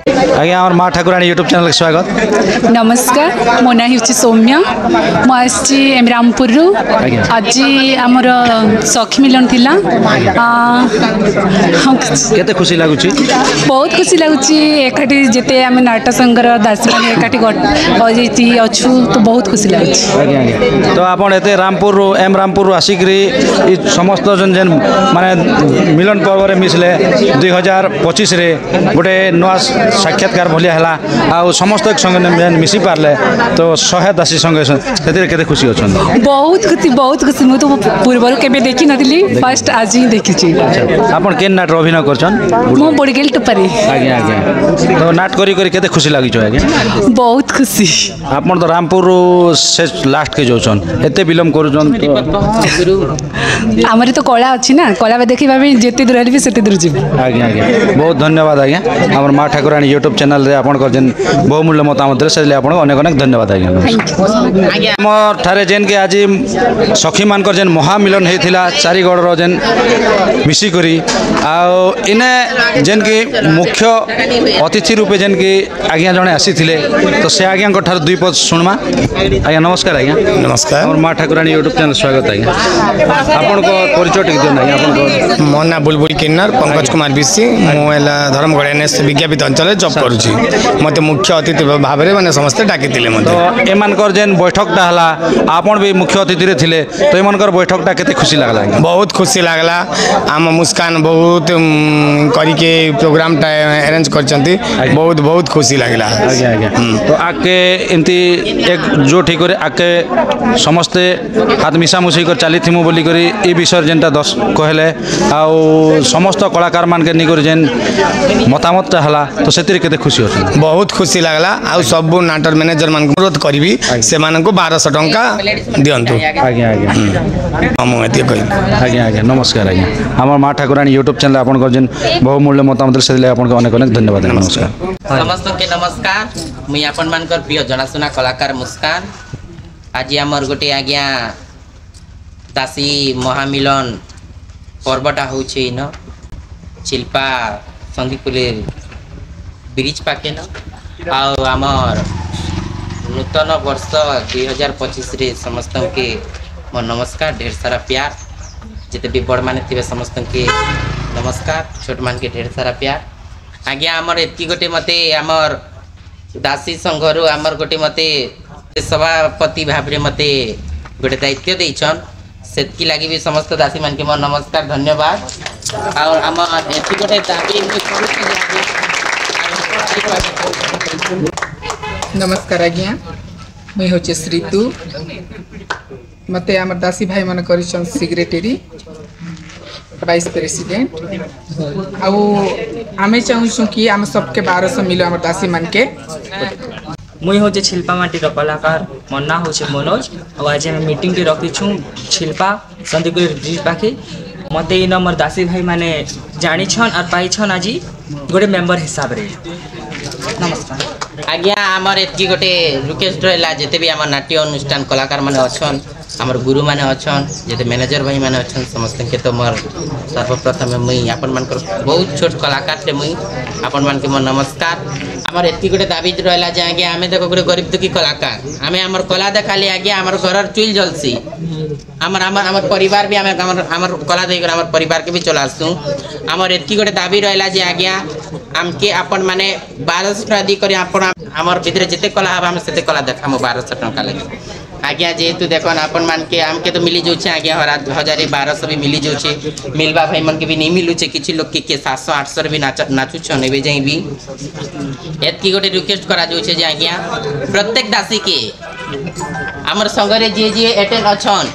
आज्ञा आमर माँ ठाकुराणी यूट्यूब चैनल स्वागत नमस्कार मो ना होची सौम्या मो आसी एमरामपुर रु आज आमर सखी मिलन थिला केते खुशी लागुची बहुत खुशी लागुची एकाठी जेते आमे नाट्य संघर दासी माने एकाठी अजेती अछु तो बहुत खुशी लागुची आज्ञा आज्ञा तो आपण एते रामपुर रु एमरामपुर रु आसिकरी इ समस्त जन जन माने मिलन पर्व रे मिसले 2025 रे गोटे नवा साक्षात्कार भलिया हला आ समस्त एक संगे मिसी पारले तो 100 दासी संगे सेतिर केते खुशी अछन बहुत खुशी मु तो पूर्व केबे देखि नथिली फर्स्ट आज ही देखि छी आपण केन नाट अभिनय करछन मो बडगेल टपरी आज्ञा आज्ञा तो नाट करी करी केते खुशी लागि छ आज्ञा बहुत खुशी आपण तो रामपुर से लास्ट के जोछन एते विलम्ब करूछन हमरे तो कला अछि ना कला देखि भाबी जेते दूर हलबी सेते दूर जीव आज्ञा आज्ञा बहुत धन्यवाद आज्ञा हमर माँ ठाकुराणी यूट्यूब चैनल रे आपनकर जेन बहुमूल्य मतामत रे सेले आपन अनेक अनेक धन्यवाद आज्ञा हमर थारे जेन के आज सखी मानकर जेन महामिलन हेथिला चारिगड़ रो जेन मिसी करी आ इने जेन की मुख्य अतिथि रूपे जेन की आज्ञा जने आसीथिले तो से आज्ञा को ठार दुई पद सुनमा आज्ञा नमस्कार आज्ञा नमस्कार हमर माँ ठाकुराणी यूट्यूब चैनल स्वागत आज्ञा आपन को परिचय टिक दियो ना आपन को मो ना बुलबुल किन्नर पंकज कुमार बिसी मो एला धर्मगढ़ एनएस विज्ञापित अंचल जॉब करूची मते मुख्य अतिथि भाव रे माने समस्त डाकितिले मते तो एमानकर जेन बैठकटा हला आपन भी मुख्य अतिथि रे थिले तो एमानकर बैठकटा केते खुशी लागला बहुत खुशी लागला आम मुस्कान बहुत करी के प्रोग्राम टा अरेंज करचंती बहुत बहुत खुशी लागला आज्ञा आज्ञा तो आके एंती एक जो ठीक करे आके समस्त हाथ मिसा मुसी कर चाली थिमु बोली करी ए विषय जेनटा दस कहले आ समस्त कलाकार मान के निकर जेन मतामत हला तो सेतिर केते खुशी होछ बहुत खुशी लागला आ सब नाटर मैनेजर मान अनुरोध करबी से मान को 1200 टंका दियंतु आज्ञा आज्ञा हम एते कहि आज्ञा आज्ञा नमस्कार आज्ञा हमर माँ ठाकुराणी यूट्यूब चैनल आपन को जेन बहुमूल्य मतामत सेले आपन को अनेक अनेक धन्यवाद नमस्कार समस्त के नमस्कार मुई आपन मानकर प्रिय जनाशुना कलाकार मुस्कान आज आमर गोटे आज्ञा दासी महामिलन पर्वटा होचे इन शिल्पा संदीपुले ब्रिज पाके न आमर नूतन वर्ष 2025 रे समस्त के मो नमस्कार ढेर सारा प्यार जिते भी बड़ माने थे समस्त के नमस्कार छोट मान के ढेर सारा प्यार आज्ञा आमर एतकी गोटे मते आमर दासी संघरु आमर गोटे मते सभापति भाव रे मते गोटे दायित्व देइछन सेतकी लागि भी समस्त दासी मान के मो नमस्कार धन्यवाद और आमर एतकी गोटे दाबी नमस्कार आज्ञा मुई होचे श्रीतु मते आमर दासी भाई मन करिछन सेक्रेटरी वाइस प्रेसिडेंट आउ आमे चाहूँ कि आम सबके 1200 मिलो आमर दासी मान के मुई होचे शिल्पा माटी रो कलाकार मन्ना होचे मनोज और आज हम मीटिंग के रखी छु शिल्पा संदीपुर ब्रिज पाखे मते इन मोर दासी भाई माने जानी छन और पाई छन आज गोटे मेंबर हिसाब रे नमस्कार। आज्ञा आमर एतकी गोटे रिक्वेस्ट रहा जिते भी आम नाट्य अनुष्ठान कलाकार मैंने अच्छन आमर गुरु मैंने अच्छन जिते मैनेजर भाई मैंने अच्छन समस्त के तो मोर सर्वप्रथम मुई आपण मान बहुत छोट कलाकार टे मुई आपण मान के मोर नमस्कार आमर एतकी गोटे दाबी रहा जे आज्ञा आमे देखो गोटे गरीब दुखी कलाकार आमे आमर कला देखाली आज्ञा आमर घर चुल जलसी आमर आमर आमर परिवार भी आमर कला देकर आमर परिवार के भी चलासू आमर एतकी गोटे दाबी रहा जे आज्ञा आमके आपण माने 1200 टका दी करी आपण आमर भितर जिते कला हम हम सेते कला देखामु 1200 टका लगे आज्ञा जेहेतु देखन आपण मान के आमके तो मिली जोछे आज्ञा 1200 भी मिली जोछे मिलबा भाई मन के भी नहीं मिलुचे किछि लोग के 700 800 भी नाचु छ नेबे जाई भी एतकी गोटे रिक्वेस्ट करा जोछे जे आज्ञा प्रत्येक दासी के हमर संगरे जे एटेन अछन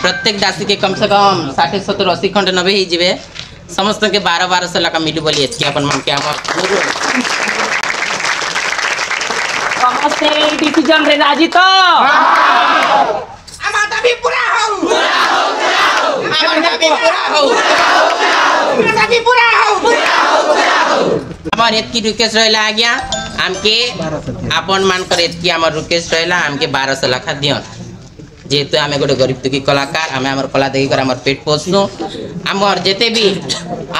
प्रत्येक दासी के कम से कम 60 70 80 खंड नबे ही जिवे समस्त के 1200 लका मिलू बोली एतकी अपन मन के समस्ते डिसीजन रे राजी तो আমার দাবি পুরা হও আমার দাবি পুরা হও আমার দাবি পুরা হও আমার এতকি রিকোয়েস্ট রইলা आज्ञा हमके अपन मान कर एतकी हमर रिक्वेस्ट रहा हमके 1200 लखा दियन जेहेतु आम गोटे गरीब दुखी कलाकार आम आम कला देखी कर आमर पेट पोसनु आमर जेते भी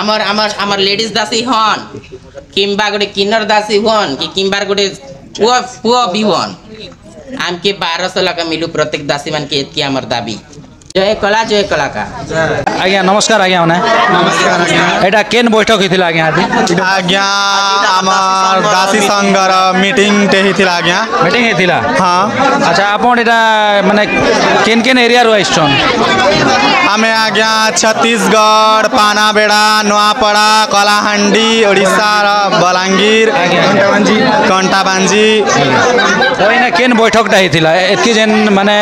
आमर आमर आमर लेडीज दासी हन किंबा गोटे किन्नर दासी हन कि किंबा गोटे पुआ भी हन आमके 1200 लखा मिलू प्रत्येक दासी मान के एतकी आमर दाबी जय कला जय कलाकार आज्ञा नमस्कार आज्ञा माने नमस्कार आज्ञा एटा केन बैठक हिथिला आज्ञा आज्ञा आमार दासी संघर मीटिंग टे हिथिला आज्ञा मीटिंग हिथिला हां अच्छा आपण एटा माने केन केन एरिया रो आइछन आमे आज्ञा छत्तीसगढ़ पानाबेड़ा नोआपड़ा कलाहांडी ओडिशा बलांगीर कंटाबांजी तो इने केन बैठकटा हिथिला एतकी जेन माने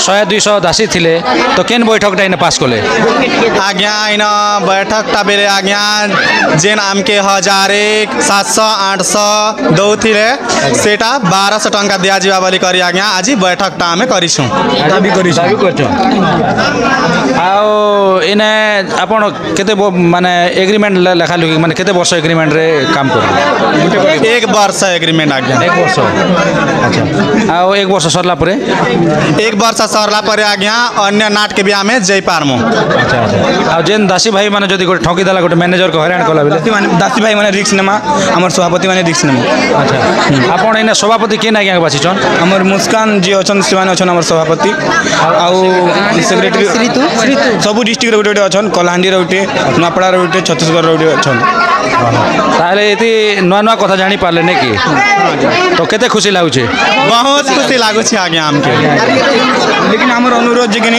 100 200 दासी थिले तो केन बैठकटा इने पास कोले आज्ञा इन बैठकटा बेले आज्ञा जेन आमके 1001 700 800 दौथिले सेटा 1200 टंका दिया जीवा बोली करी आज्ञा आज बैठकटा आमे करिछु दाबी करछो आओ इने आपण केते माने एग्रीमेंट लेखा लुकी माने केते वर्ष एग्रीमेंट रे काम कर 1 वर्ष एग्रीमेंट आज्ञा 1 वर्ष अच्छा आओ 1 वर्ष सरला परे 1 वर्ष सरला परे आज्ञा अन्य नाटक भी आमे जय पारमु अच्छा अच्छा आ जेन दासी भाई माने जदी गोटे ठकी देला गोटे मैनेजर को हैरान कला बेले दासी भाई माने रिक्स नेमा हमर सभापति माने रिक्स नेमा अच्छा आपण इने सभापति केन आज्ञा बासी छन हमर मुस्कान जी अछन सिवान अछन हमर सभापति आउ सेक्रेटरी श्रीतु सब डिस्ट्रिक्ट रे गोटे अछन कलाहांडी रे गोटे नपड़ा रे गोटे छत्तीसगढ़ रे गोटे अछन ताले एती नवा नवा कथा जानी पारले ने की तो केते खुशी लागुछे बहुत खुशी लागुछे आज्ञा हमके लेकिन हमर अनुरोध जे कि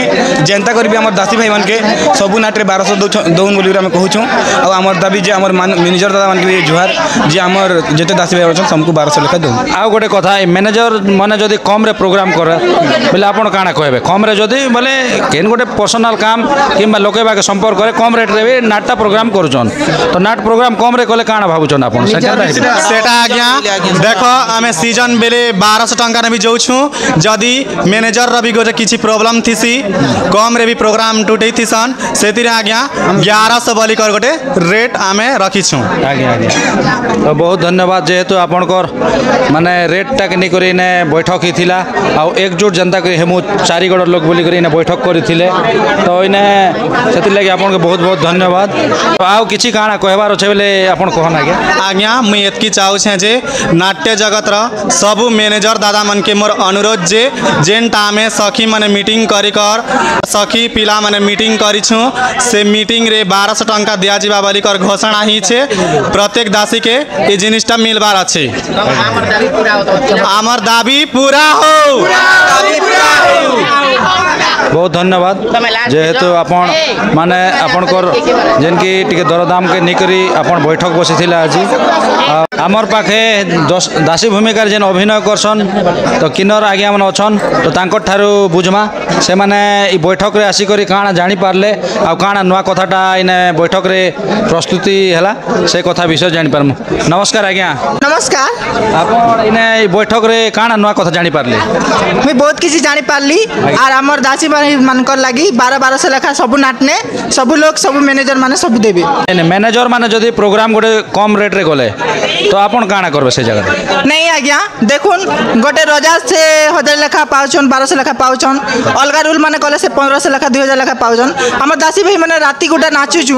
जनता करबी हमर दासी भाई मान के सबु नाट रे 1200 दउन बोली हम कहूछु आ हमर दाबी जे हमर मैनेजर दादा मान के जुहार जे हमर जते दासी भाई अछन सबको 1200 लेखा दउ आ गोटे कथा मैनेजर माने जदी कम रे प्रोग्राम करे बोले आपण काना कहबे कम रे जदी बोले केन गोटे पर्सनल काम किबा लोके बाके संपर्क करे कम रेट रे भी नाटटा प्रोग्राम करूछन तो नाट प्रोग्राम कम रे कले काना भाबुछन आपण सेटा आज्ञा देखो हमें सीजन बेले 1200 टंका ने भी जाउछु जदी मैनेजर रवि गोटे किछि प्रॉब्लम थिसी कम रे भी प्रोग्राम टूटे थिसन सेति रे आज्ञा 1100 बोली कर गोटे रेट आमे रखिछु आज्ञा आज्ञा तो बहुत धन्यवाद जेहेतु आपनकर माने रेट टा के करी ने बैठक ही थिला आ एकजुट जनता के हेमु चारिगड़ लोग बोली करी ने बैठक करी थिले तो इने सेति लागि आपन के बहुत बहुत धन्यवाद तो आउ किछि काना कहबार छै बोले आपन कहन आज्ञा मुई एतकी चाहू छे जे नाट्य जगत रा सब मैनेजर दादा मन के मोर अनुरोध जे जेन टामे सखी माने मीटिंग करी कर सखी पिला माने मीटिंग करिछु से मीटिंग रे 1200 टंका दिया जीवा बोली कर घोषणा ही छे प्रत्येक दासी के ए जिनिसटा मिलबार अछि हमर दाबी पूरा हो बहुत धन्यवाद जेहेतु आपण माने आपनकर जेन की टिके दरदाम के निकरी आपण बैठक बसी थिला आज आमर पाखे दासी भूमिकार जेन अभिनय करसन तो किन्नर आज्ञा मन अछन तो तांकर थारु बुझमा से माने ई बैठक रे आसी करी काना जानि पारले आ काना नवा कथाटा इने बैठक रे प्रस्तुति हला से कथा विषय जानि पारमु नमस्कार आज्ञा नमस्कार आपण इने ई बैठक रे काना नवा कथा जानि पारले मैं बहुत किसी जानि पारली आर हमर दासी मानकर लागि 1200 लेखा सब नाटने सब लोग सब मैनेजर माने सब देबे मैनेजर माने जदी प्रोग्राम गोटे कम रेट रे गले तो आपण काना करबे से जगह नहीं आज्ञा देखुन गोटे रजा से 1000 लेखा पाउछन 1200 लेखा पाउछन अलगा रूल माने कले से 1500 लेखा 2000 लेखा पाउछन हमर दासी भाई माने राती गुटा नाचुछु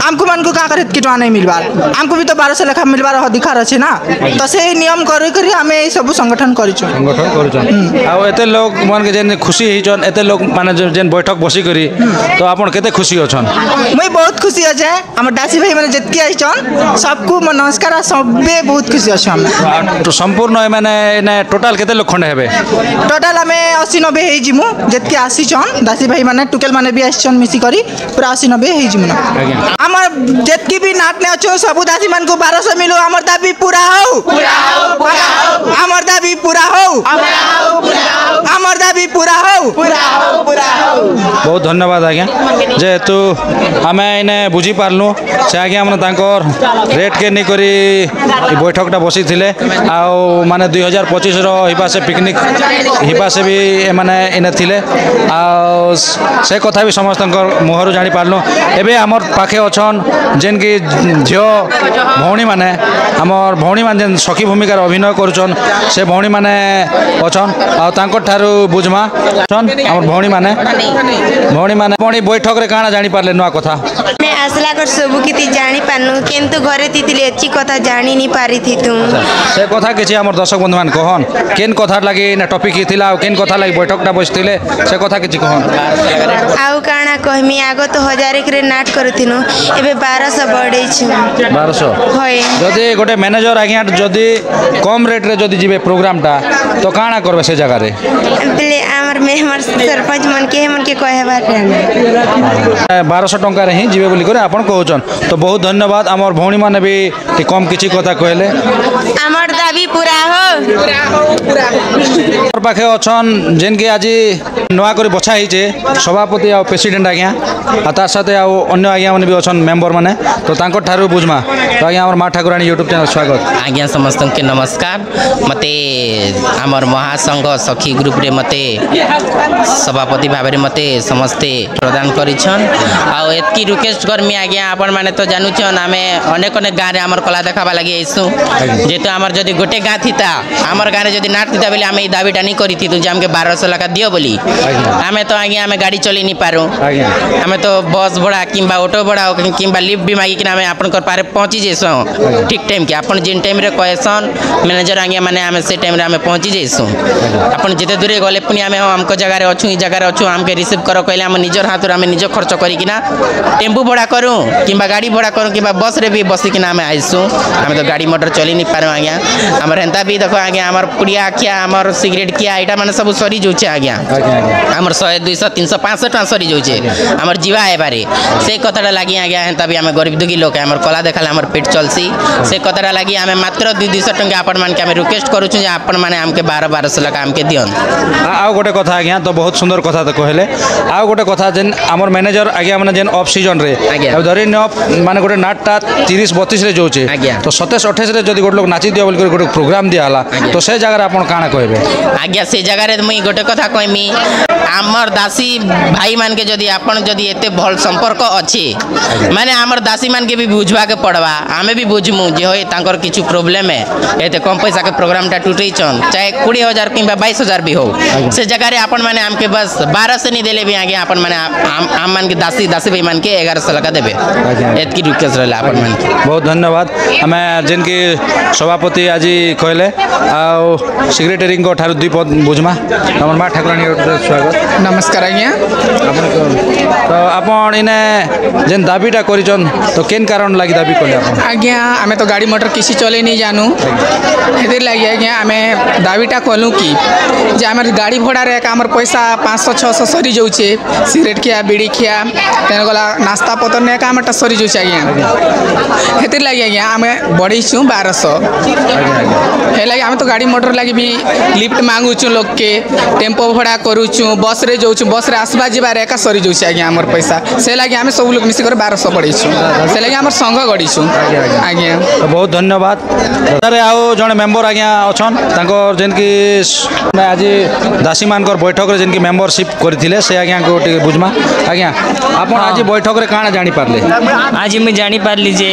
हमको मन को का करे किटवा नहीं मिलबार हमको भी तो 1200 लेखा मिलबार अधिकार अछि ना तो से नियम करी करी हमें सब संगठन करिछु आ एते लोग मन के जेन खुशी हिचन एते लोग माने जेन बैठक बसी करी तो आपण केते खुशी अछन मैं बहुत खुशी अछे हमर दासी भाई माने जतकी आइछन सबको नमस्कार सबे बहुत खुशी अछे हम तो संपूर्ण माने टोटल केते लोग खंडे हेबे टोटल हमें 80-90 हे जिमु जतकी आसीछन दासी भाई माने टुकेल माने भी आसीछन मिसी करी पूरा 80-90 हे जिमु ना हमर जतकी भी नाटने अछो सब दासी मान को 1200 मिलो हमर दाबी पूरा हो हमर दाबी पूरा हो हमर दाबी पूरा हो बहुत धन्यवाद आज्ञा जेहेतु आमे इने बुझी पारलु से आज्ञा हमने तांकर रेट के नहीं करी बैठकटा बसी थिले आउ माने 2025 रो हिपा से पिकनिक हिपा से भी माने इने थिले आउ से कथा भी समस्त मुहरु जानी पारलु एबे हमर पाखे अछन जेन की झियो भौणी माने हमर भौणी मान जेन सखी भूमिका अभिनय करूछन से भौणी माने अछन आ तांकर थारु बुझमा छन हमर भौणी माने पणी बैठक रे काना जानी पारले नुआ कथा मैं आसला कर सबु किति जानी पानु किंतु घरे तितिले एची कथा जानी नहीं पारी थी तुम से कथा किछि हमर दर्शक बंधु मान कहन केन कथा लागि ना टॉपिक हिथिला केन कथा लागि बैठकटा बसथिले से कथा किछि कहन आउ काना कहमी आगो तो 1000 रे नाट करथिनु एबे 1200 बढ़ै छु 1200 होय जदी गोटे मैनेजर आज्ञा जदी कम रेट रे जदी जिबे प्रोग्रामटा तो काना करबे से जगह रे पहले हमर मेहमर सरपंच मन के कहबा 1200 टंका रे ही जिबे बोली करे आपण कहउछन तो बहुत धन्यवाद हमर भौणी माने भी कम किछि कथा कहले हमर दाबी पूरा हो पाखे अछन जेन के आज नवा करी बछा हिचे सभापति आ प्रेसिडेंट आज्ञा आ तार साथे आ अन्य आज्ञा माने भी अछन मेंबर माने तो तांको ठारू बुझमा तो आज्ञा हमर मां ठाकुरानी यूट्यूब चैनल स्वागत आज्ञा समस्त के नमस्कार मते हमर महासंघ सखी ग्रुप रे मते सभापति भाबरे मते समस्ते प्रदान करिछन आ एतकी रिक्वेस्ट करमी आज्ञा आपण माने तो जानुछन आमे अनेक अनेक गां रे हमर कला देखाबा लागि आइसु जेतो हमर जदी गोटे गां थिता हमर गां रे जदी नाट थिता बेले आमे दाबीटा नहीं करी थी जे हमके 1200 लाख दियो बोली आमे तो आज्ञा आमे गाड़ी चली नहीं पारो आमे तो बस भाड़ा किंबा ऑटो भाड़ा किंबा लिफ्ट भी मागी कि आमे आपन कर पारे पहुंची जेसो ठीक टाइम के आपन जिन टाइम रे कहसन मैनेजर आज्ञा माने आमे से टाइम रे आमे पहुंची जेसो आपन जते दूरे गले पुनी आमे हमको जगह रे अछु ई जगह रे अछु हमके रिसीव करो कहले हम निजर हाथ रे आमे निज खर्च करी कि ना टेम्पू भाड़ा करू किंबा गाड़ी भाड़ा करू किंबा बस रे भी बसी कि ना आमे आइसु आमे तो गाड़ी मोटर चली नहीं पारो आज्ञा हमर हेंता भी देखो आज्ञा हमर पुड़िया खिया हमर सिगरेट खिया एटा माने सब सरी जोचे आज्ञा हमर 100 200 300 500 टका सरी जोचे हमर जीवा है बारे से कथाटा लागि आज्ञा हेंता भी हमें गरीब दुखी लोक हमर कला देखाले हमर पेट चलसी से कथाटा लागि हमें मात्र 200 टका आपण मान के हमें रिक्वेस्ट करू छु जे आपण माने हमके 1200 लाख हमके दियन आ गोटे कथा आज्ञा तो बहुत सुंदर कथा तो कहले आ गोटे कथा जेन हमर मैनेजर आज्ञा माने जेन ऑफ सीजन रे अब धरि न माने गोटे नाटटा 30 32 रे जोचे तो 27 28 रे जदी गोटे लोग नाची दियो बोल गोटे प्रोग्राम दिया हला तो से जगह रे आपण काना कहबे आज्ञा से जगह रे मुई गोटे कथा कहमी हमर दासी भाई मान के जदी आपण जदी एते भल संपर्क अछि माने हमर दासी मान के भी बुझवा के पड़वा हमें भी बुझमु जे होय तांकर किछु प्रॉब्लम है एते कम पैसा के प्रोग्राम टा टूटै छन चाहे 20000 किंबा 22000 भी हो से जगह रे आपण माने हमके बस 1200 नहीं देले भी आगे आपण माने हम मान के दासी भाई मान के 1100 लगा देबे एतकी रिक्वेस्ट रहला आपण मान के बहुत धन्यवाद हमें जिन की सभापति आज कहले आ सेक्रेटरी को ठारू दुई पद बुझमा हमर मां ठाकुरानी स्वागत नमस्कार आज्ञा तो आपण इने जेन दाबीटा करिचन तो केन कारण लागि दाबी करले आपण आज्ञा हमें तो गाड़ी मोटर किसी चले नहीं जानू हेतिर लगी आज्ञा हमें दाबीटा कलु कि जे हमर गाड़ी भड़ा रे हमर पैसा 500 600 सरी जाउछे सिगरेट खिया बीड़ी खिया तेन गला नाश्ता पतर ने का हमटा सरी जाउछे आज्ञा हेतिर लगी आज्ञा हमें बढ़ी छु 1200 हे लगी हमें तो गाड़ी मोटर लगी भी लिफ्ट मांगू छु लोग के टेम्पो भड़ा करू छु बस रे जाउछु बस रे आसबा जिबा रे का सरी जाउछे आज्ञा हमर पैसा से लगी हमें सब लोग मिसी कर 1200 बढ़ी छु से लगी हमर संग गड़ी छु आज्ञा तो बहुत धन्यवाद तारे आओ जने मेंबर आज्ञा अछन तांकर जेन की आज दासी मानकर बैठक रे जेन की मेंबरशिप करथिले से आज्ञा को टिके बुझमा आज्ञा आपण आज बैठक रे काना जानि पारले आज मैं जानी पारली जे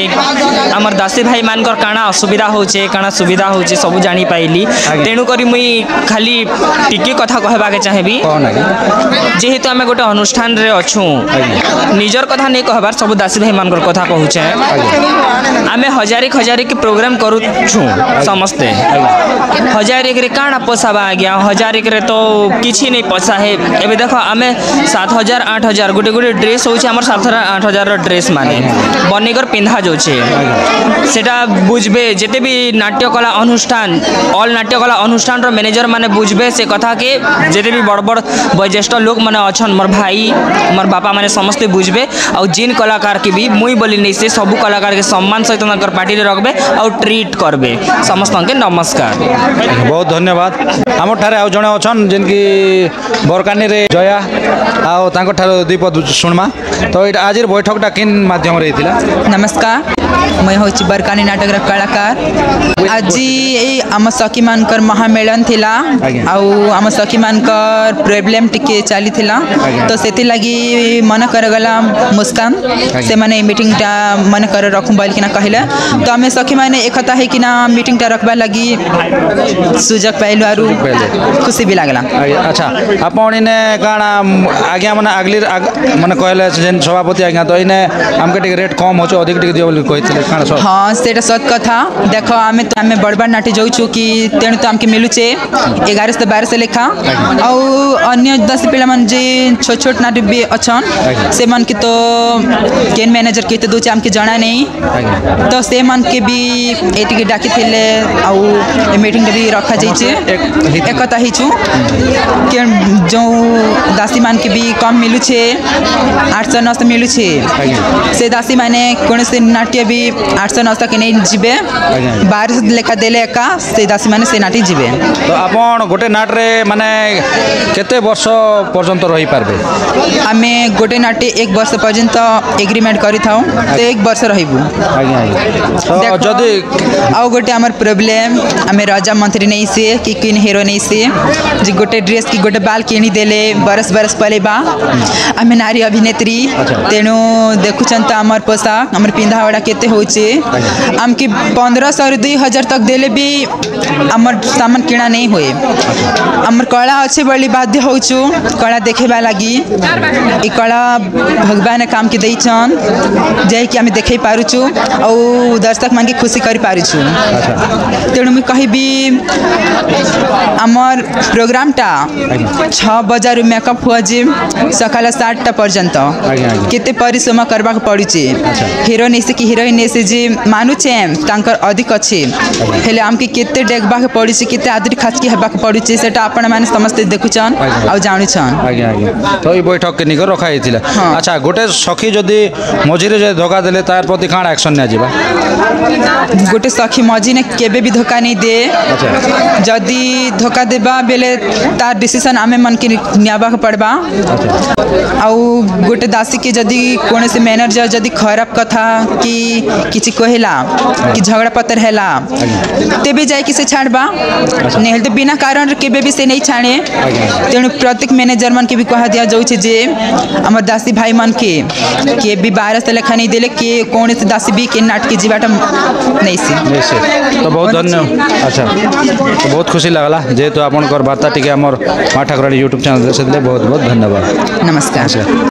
हमर दासी भाई मानकर काना असुविधा होचे काना सुविधा होचे सब जानी पाइली तेणु करी मुई खाली टिके कथा कहबा के चाहेबी जेहेतु आमे गोटे अनुष्ठान रे अछु निजर कथा नहीं कहबार सब दासी भाई मानकर कथा कहूचे आमे हजारे के प्रोग्राम करू छु समस्ते हजारे के काना पोसाबा आज्ञा हजारे के तो किछि नहीं पोसा है एबे देखो आमे 7000 8000 गोटे गोटे ड्रेस होचे हमर 7000 8000 रो ड्रेस माने बनेकर पिंधा जोचे सेटा बुझबे जेते भी नाट्य कला अनुष्ठान ऑल नाट्य कला अनुष्ठान रो मैनेजर माने बुझबे से कथा के जेते भी बड़ बड़ वयोज्येष्ठ लोक माने अछन मोर भाई मोर बापा माने समस्त बुझबे और जिन कलाकार के भी मुई बोली नहीं से सब कलाकार के सम्मान सहित नगर पार्टी रे रखबे और ट्रीट करबे समस्त के नमस्कार बहुत धन्यवाद हमर ठारे आ जणे अछन जिन की बरकानी रे जया आ तांको ठारो दीपद सुनमा तो आज बैठकटा किन माध्यम रे थिला नमस्कार मैं हूँ बरकानी नाटक कलाकार आज आम सखी मानकर महामेलन थिला आम सखी मानकर प्रॉब्लम टिके चली थिला तो से लगी मन करगला मुस्कान से माने मीटिंग टा मन कर रखूँ बोल कि कहले तो आम सखी मैंने एकता है कि मीटिंग टा रखबा लगी सुजग पाइलु आरु खुशी भी लगला अच्छा आपण इने काना आज्ञा माने अगली माने कहले जेन सभापति आज्ञा तो इने हमके टिके रेट कम होचो अधिक टिके दियो बोल कहितले काना सब हाँ सेटा सत कथा देखो आमे तो आमे बड़ बड़ नाटी जाउछु कि तेणु तो हमके मिलुचे 11 से 12 लेखा और अन्य 10 पिला मन जे छोट छोट नाटी भी अछन से मन के तो केन मैनेजर के तो दोचे हमके जाना नहीं तो से मन के भी एटिके डाकी थिले और मीटिंग भी रखा जाइछे एकता हिछु के जो दासी मान के भी कम मिलुछे 800 900 मिलुछे से दासी माने कोन से नाट्य भी 800 900 के नहीं जीवे 12 लेखा देले का से दासी माने से नाटी जीवे तो आपण गोटे नाट रे माने केते वर्ष पर्यंत रही पारबे आमे गोटे नाटे 1 वर्ष पर्यंत एग्रीमेंट करि थाउ तो 1 वर्ष रहिबु तो जदी आ गोटे हमर प्रॉब्लम आमे राजा मंत्री नहीं से कि किन हीरो नहीं से जे गोटे ड्रेस की गोटे बाल किनी देले बरस पहले बा आमे नारी अभिनेत्री तेणु देखुछन त हमर पोशाक हमर पिंधावड़ा केते होचे हमके 1500 और 2000 तक देले भी हमर सामान किना नहीं होए हमर कला अच्छे बड़ी बाध्य होचु कला देखेबा लगी ई कला भगवान काम के दैछन जे कि हमें देखे पारुछु और दर्शक मान के खुशी करि पारुछु तेणु मैं कहबी हमर प्रोग्राम टा 6 बजे मेकअप हुआ जे सकाल 7 टा पर्यंत केते परिश्रम करबा पड़ुचे हीरो नहीं से कि हीरोइन नहीं से जे मानुचे तांकर अधिक अच्छे हेले हमके केते देखबा के पड़ुचे केते आदरी खास के हेबा के पड़ुचे सेटा आपण माने समस्त देखुछन आ जानुछन तो ई बैठक के निकर रखा हिथिला अच्छा गोटे सखी जदी मझिरे जे धोखा देले तार प्रति काण एक्शन ने जिबा गोटे सखी मझी ने केबे भी धोखा नहीं दे जदी धोखा देबा बेले तार डिसीजन आमे मन के नियाबा के पड़बा आ गोटे दासी के जदी कोने से मैनेजर जदी खराब कथा कि किछि कहला कि झगड़ा पत्तर हैला तेबे जाय कि से छाड़बा नहीं तो बिना कारण केबे भी से नहीं छाड़े तेणु प्रत्येक मैनेजर मन के भी कहा दिया जाउछे जे हमर दासी भाई मन के भी 12 से लेखा नहीं देले के कोने से दासी भी के नाटक जीवाटा नहीं से तो बहुत धन्यवाद अच्छा तो बहुत खुशी लागला जेहेतु आपनकर वार्ता टिके हमर माँ ठाकुराणी यूट्यूब चैनल से दिले बहुत बहुत धन्यवाद नमस्कार।